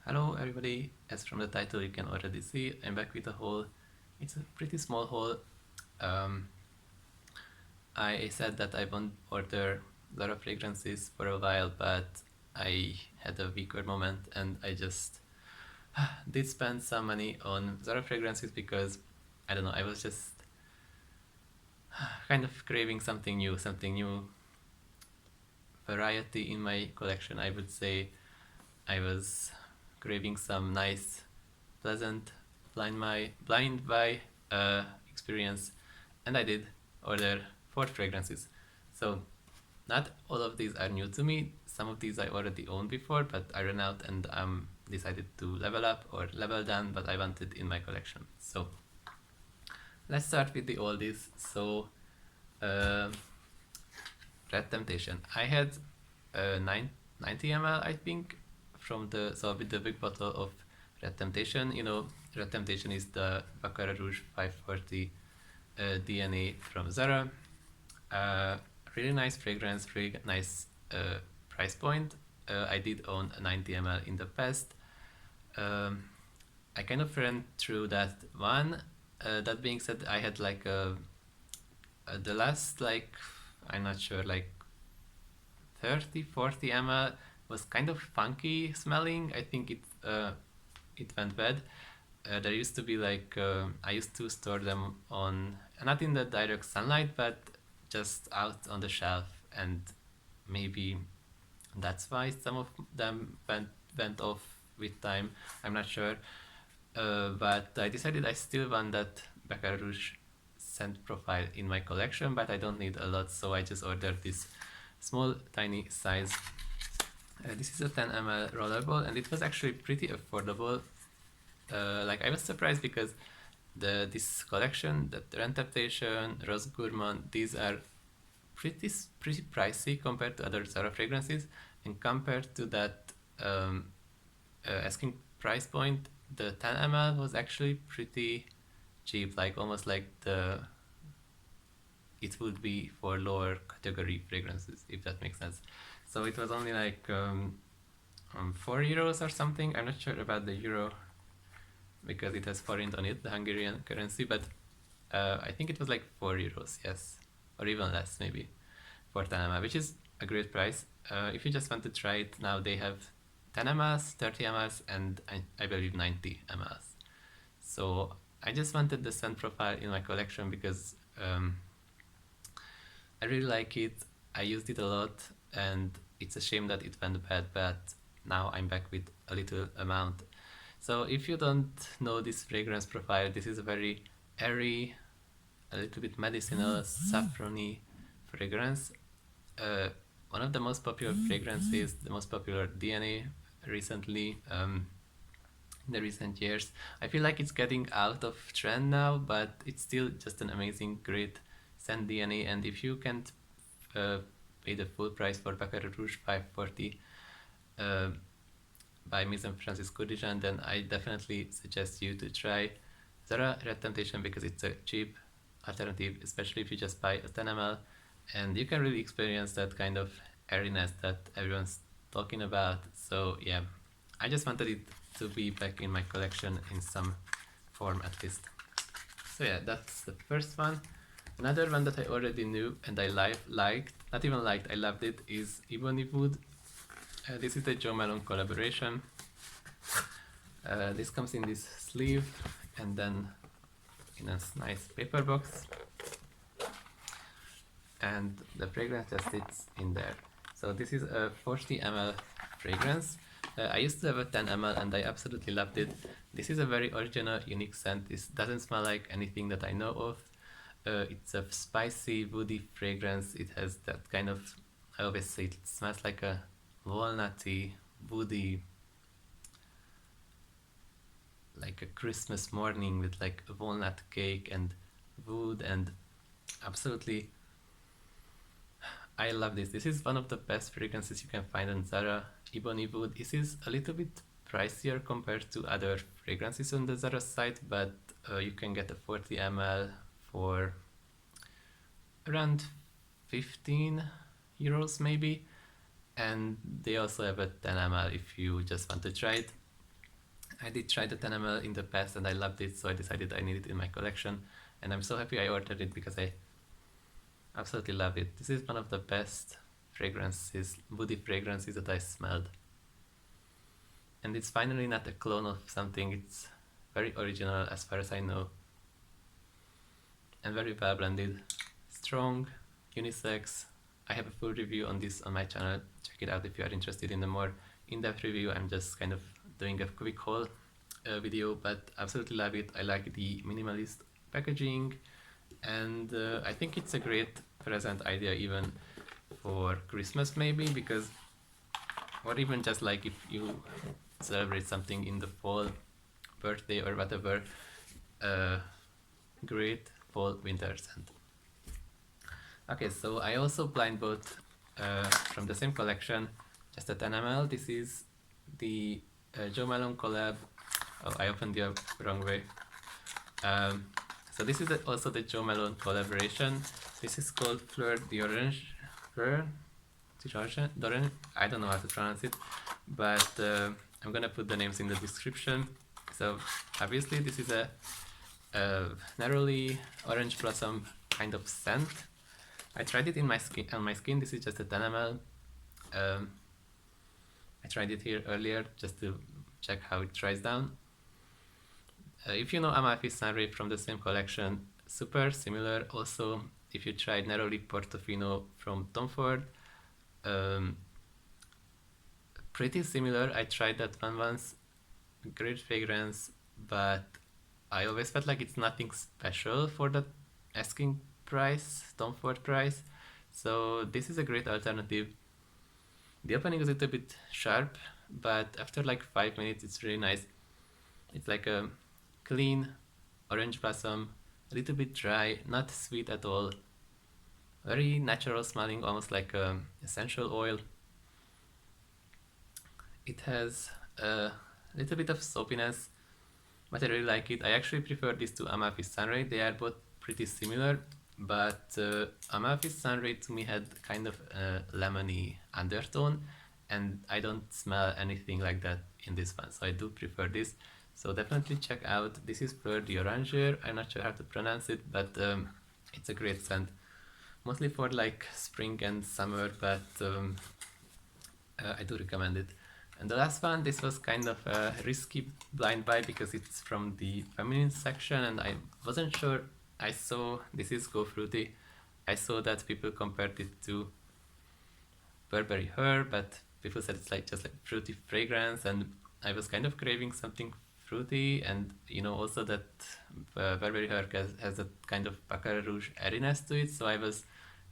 Hello everybody, as from the title you can already see, I'm back with a haul. It's a pretty small haul. I said that I won't order a lot of fragrances for a while, but I had a weaker moment and I just did spend some money on Zara fragrances because, I don't know, I was just kind of craving something new variety in my collection. I would say I was craving some nice, pleasant blind buy experience, and I did order 4 fragrances. So not all of these are new to me. Some of these I already owned before, but I ran out and decided to level up or level down, but I wanted in my collection. So let's start with the oldies. So Red Temptation. I had 90 ml, I think, with the big bottle of Red Temptation. You know, Red Temptation is the Baccarat Rouge 540 DNA from Zara. Really nice fragrance, really nice price point. I did own a 90 ml in the past. I kind of ran through that one. That being said, I had like the last, like, I'm not sure, like 30-40 ml was kind of funky smelling. I think it went bad. There used to be like I used to store them on, not in the direct sunlight, but just out on the shelf, and maybe that's why some of them went off with time. I'm not sure, but I decided I still want that Baccarat Rouge scent profile in my collection, but I don't need a lot, so I just ordered this small tiny size. This is a 10 ml rollerball, and it was actually pretty affordable. Like, I was surprised because this collection, the Red Temptation, Rose Gourmand, these are pretty pricey compared to other Zara fragrances, and compared to that asking price point, the 10 ml was actually pretty cheap, like almost like it would be for lower category fragrances, if that makes sense. So it was only like 4 euros or something. I'm not sure about the euro because it has forint on it, the Hungarian currency, but I think it was like 4 euros, yes, or even less maybe, for 10 ml, which is a great price. If you just want to try it now, they have 10 mls, 30 mls, and I believe 90 mls. So I just wanted the scent profile in my collection because I really like it. I used it a lot, and it's a shame that it went bad, but now I'm back with a little amount. So if you don't know this fragrance profile, this is a very airy, a little bit medicinal, saffrony fragrance. One of the most popular fragrances, the most popular DNA recently, in the recent years. I feel like it's getting out of trend now, but it's still just an amazing, great scent DNA. And if you can't pay the full price for Baccarat Rouge 540 by Maison Francisco Dijon, then I definitely suggest you to try Zara Red Temptation because it's a cheap alternative, especially if you just buy a 10 ml, and you can really experience that kind of airiness that everyone's talking about. So yeah, I just wanted it to be back in my collection in some form at least. So yeah, that's the first one. Another one that I already knew and I liked, not even liked, I loved it, is Ebony Wood. This is the Jo Malone collaboration. This comes in this sleeve and then in a nice paper box, and the fragrance just sits in there. So this is a 40 ml fragrance. I used to have a 10 ml and I absolutely loved it. This is a very original, unique scent. This doesn't smell like anything that I know of. It's a spicy, woody fragrance. It has that kind of, I always say it smells like a walnutty, woody, like a Christmas morning with like a walnut cake and wood, and absolutely, I love this. This is one of the best fragrances you can find on Zara. Ebony Wood. This is a little bit pricier compared to other fragrances on the Zara site, but you can get a 40 ml for around 15 euros maybe, and they also have a 10 ml if you just want to try it. I did try the 10 ml in the past and I loved it, so I decided I need it in my collection, and I'm so happy I ordered it because I absolutely love it. This is one of the best fragrances, woody fragrances that I smelled. And it's finally not a clone of something, it's very original as far as I know. And very well blended. Strong, unisex. I have a full review on this on my channel. Check it out if you are interested in a more in-depth review. I'm just kind of doing a quick haul video, but absolutely love it. I like the minimalist packaging, and I think it's a great present idea even for Christmas maybe, because, or even just like if you celebrate something in the fall, birthday or whatever, great fall winter scent. Okay, so I also blind bought from the same collection, just a 10 ml. This is the Joe Malone collab. Oh, I opened the wrong way. So this is also the Joe Malone collaboration. This is called Fleur d'Orange. Fleur d'Orange? I don't know how to pronounce it, but I'm gonna put the names in the description. So obviously this is a narrowly orange blossom kind of scent. I tried it in my skin. On my skin, this is just a 10 ml. I tried it here earlier just to check how it dries down. If you know Amalfi Sunray from the same collection, super similar. Also, if you tried Neroli Portofino from Tom Ford, pretty similar. I tried that one once. Great fragrance, but I always felt like it's nothing special for that asking price, Tom Ford price. So this is a great alternative. The opening is a little bit sharp, but after like 5 minutes it's really nice. It's like a clean orange blossom, a little bit dry, not sweet at all. Very natural smelling, almost like essential oil. It has a little bit of soapiness, but I really like it. I actually prefer this to Amalfi Sunray. They are both pretty similar, but Amalfi Sunray to me had kind of a lemony undertone, and I don't smell anything like that in this one, so I do prefer this. So definitely check out. This is Fleur d'Orange. I'm not sure how to pronounce it, but it's a great scent, mostly for like spring and summer, but I do recommend it. And the last one, this was kind of a risky blind buy because it's from the feminine section and I wasn't sure. I saw, this is Go Fruity, I saw that people compared it to Burberry Her, but people said it's like just like fruity fragrance, and I was kind of craving something fruity, and you know also that Burberry Her has a kind of Baccarat Rouge airiness to it, so I was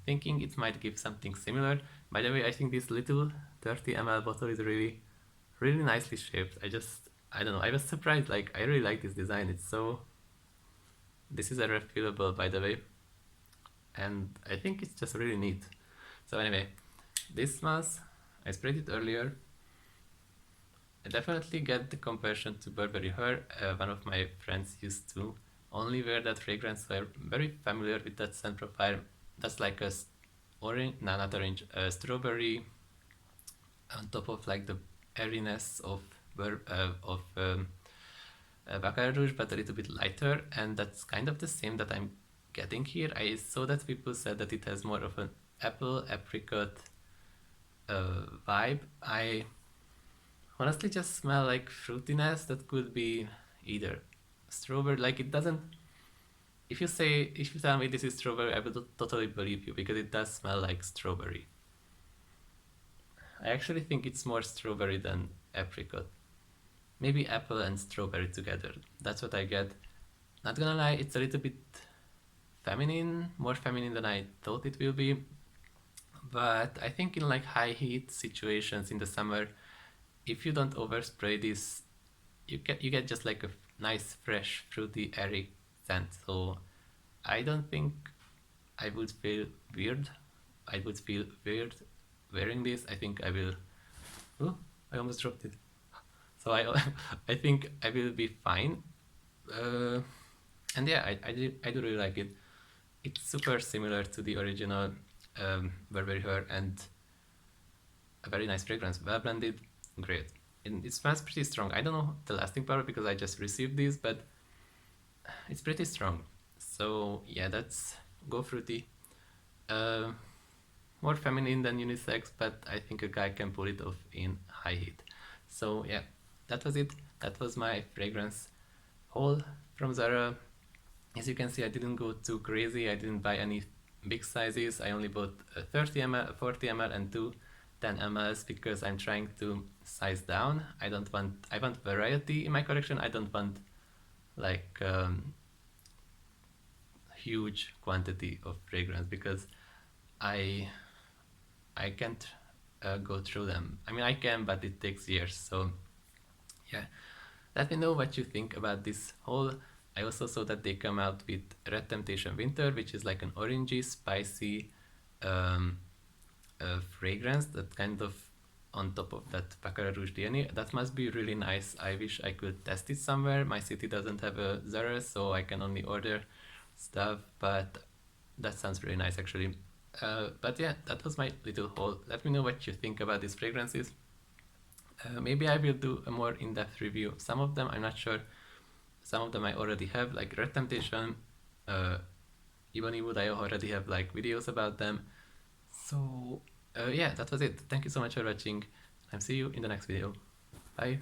thinking it might give something similar. By the way, I think this little 30 ml bottle is really nicely shaped. I don't know, I was surprised, like I really like this design. It's so, this is a refillable, by the way, and I think it's just really neat. So anyway, this smells, I sprayed it earlier. I definitely get the comparison to Burberry Her. One of my friends used to only wear that fragrance, so I'm very familiar with that scent profile. That's like a orange, no, not orange, strawberry on top of like the airiness of Baccarat Rouge, but a little bit lighter, and that's kind of the same that I'm getting here. I saw that people said that it has more of an apple apricot vibe. I honestly just smell like fruitiness that could be either strawberry, like it doesn't, if you tell me this is strawberry, I will totally believe you because it does smell like strawberry. I actually think it's more strawberry than apricot. Maybe apple and strawberry together. That's what I get. Not gonna lie, it's a little bit feminine, more feminine than I thought it will be. But I think in like high heat situations in the summer, if you don't overspray this, you get just like a nice, fresh, fruity, airy scent. So I don't think I would feel weird. I would feel weird wearing this. I think I will. Oh, I almost dropped it. So I think I will be fine. And yeah, I do really like it. It's super similar to the original Burberry Her, and a very nice fragrance, well blended, great. it smells pretty strong. I don't know the lasting power because I just received these, but it's pretty strong. So yeah, that's Go Fruity. Uh, More feminine than unisex, but I think a guy can pull it off in high heat. So yeah, that was it. That was my fragrance haul from Zara. As you can see, I didn't go too crazy. I didn't buy any big sizes. I only bought a 30 ml, a 40 ml, and two 10 mls because I'm trying to size down. I want variety in my collection. I don't want like huge quantity of fragrance because I I can't go through them. I mean, I can, but it takes years. So yeah, let me know what you think about this whole. I also saw that they come out with Red Temptation Winter, which is like an orangey, spicy um, fragrance that kind of on top of that Baccarat Rouge DNA. That must be really nice. I wish I could test it somewhere. My city doesn't have a Zara, so I can only order stuff, but that sounds really nice actually. But yeah, that was my little haul. Let me know what you think about these fragrances. Maybe I will do a more in-depth review of some of them. I'm not sure. Some of them I already have, like Red Temptation, Ebony Wood. I already have like videos about them. So yeah, that was it. Thank you so much for watching. And see you in the next video. Bye.